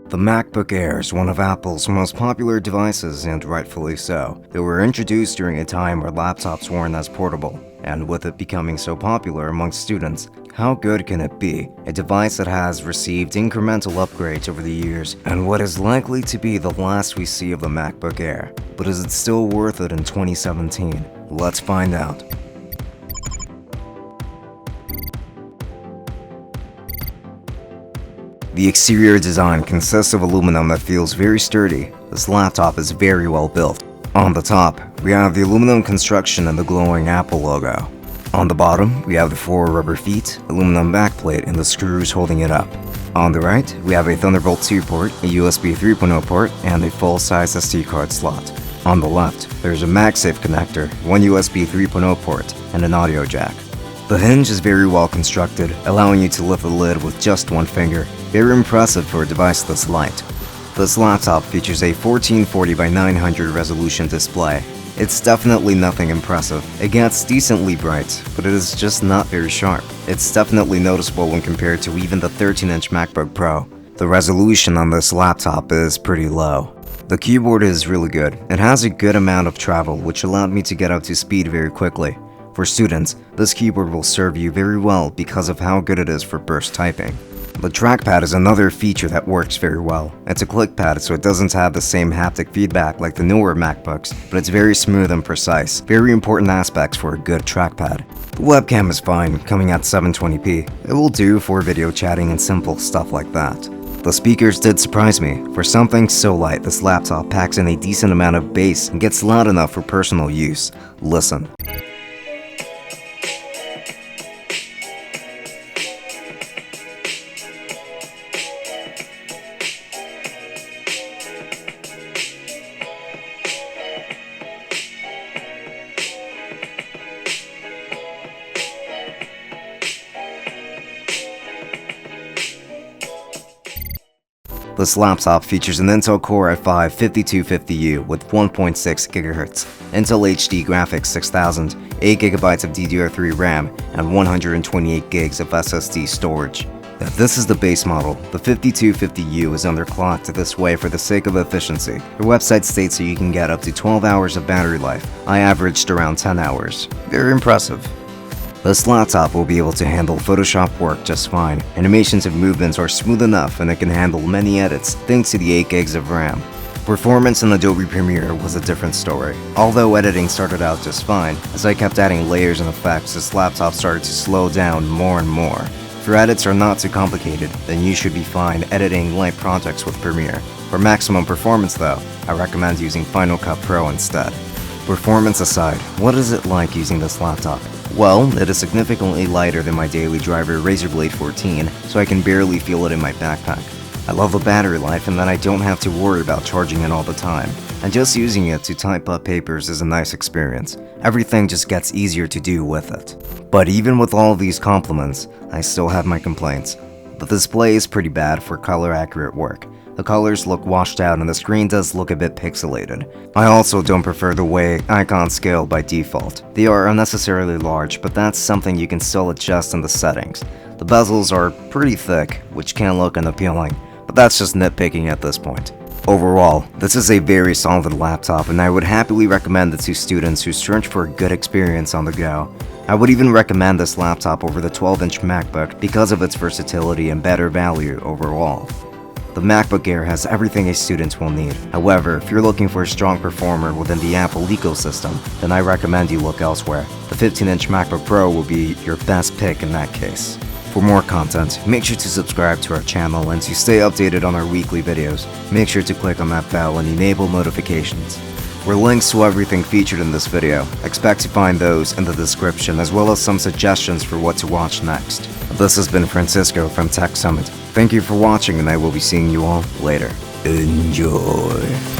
The MacBook Air is one of Apple's most popular devices, and rightfully so. They were introduced during a time where laptops weren't as portable, and with it becoming so popular amongst students, how good can it be? A device that has received incremental upgrades over the years, and what is likely to be the last we see of the MacBook Air. But is it still worth it in 2017? Let's find out. The exterior design consists of aluminum that feels very sturdy. This laptop is very well built. On the top, we have the aluminum construction and the glowing Apple logo. On the bottom, we have the 4 rubber feet, aluminum backplate, and the screws holding it up. On the right, we have a Thunderbolt 2 port, a USB 3.0 port, and a full-size SD card slot. On the left, there's a MagSafe connector, 1 USB 3.0 port, and an audio jack. The hinge is very well constructed, allowing you to lift the lid with just one finger. Very impressive for a device this light. This laptop features a 1440 by 900 resolution display. It's definitely nothing impressive. It gets decently bright, but it is just not very sharp. It's definitely noticeable when compared to even the 13-inch MacBook Pro. The resolution on this laptop is pretty low. The keyboard is really good. It has a good amount of travel, which allowed me to get up to speed very quickly. For students, this keyboard will serve you very well because of how good it is for burst typing. The trackpad is another feature that works very well. It's a click pad, so it doesn't have the same haptic feedback like the newer MacBooks, but it's very smooth and precise. Very important aspects for a good trackpad. The webcam is fine, coming at 720p. It will do for video chatting and simple stuff like that. The speakers did surprise me. For something so light, this laptop packs in a decent amount of bass and gets loud enough for personal use. Listen. This laptop features an Intel Core i5-5250U with 1.6 GHz, Intel HD Graphics 6000, 8GB of DDR3 RAM, and 128 GB of SSD storage. If this is the base model, the 5250U is underclocked this way for the sake of efficiency. Your website states that you can get up to 12 hours of battery life. I averaged around 10 hours. Very impressive. This laptop will be able to handle Photoshop work just fine. Animations and movements are smooth enough and it can handle many edits thanks to the 8 GB of RAM. Performance in Adobe Premiere was a different story. Although editing started out just fine, as I kept adding layers and effects, this laptop started to slow down more and more. If your edits are not too complicated, then you should be fine editing light projects with Premiere. For maximum performance though, I recommend using Final Cut Pro instead. Performance aside, what is it like using this laptop? Well, it is significantly lighter than my daily driver Razer Blade 14, so I can barely feel it in my backpack. I love the battery life and that I don't have to worry about charging it all the time. And just using it to type up papers is a nice experience. Everything just gets easier to do with it. But even with all of these compliments, I still have my complaints. The display is pretty bad for color accurate work. The colors look washed out and the screen does look a bit pixelated. I also don't prefer the way icons scale by default. They are unnecessarily large, but that's something you can still adjust in the settings. The bezels are pretty thick, which can look unappealing, but that's just nitpicking at this point. Overall, this is a very solid laptop and I would happily recommend it to students who search for a good experience on the go. I would even recommend this laptop over the 12-inch MacBook because of its versatility and better value overall. The MacBook Air has everything a student will need. However, if you're looking for a strong performer within the Apple ecosystem, then I recommend you look elsewhere. The 15-inch MacBook Pro will be your best pick in that case. For more content, make sure to subscribe to our channel, and to stay updated on our weekly videos, make sure to click on that bell and enable notifications. For links to everything featured in this video, expect to find those in the description, as well as some suggestions for what to watch next. This has been Francisco from Tech Summit. Thank you for watching, and I will be seeing you all later. Enjoy!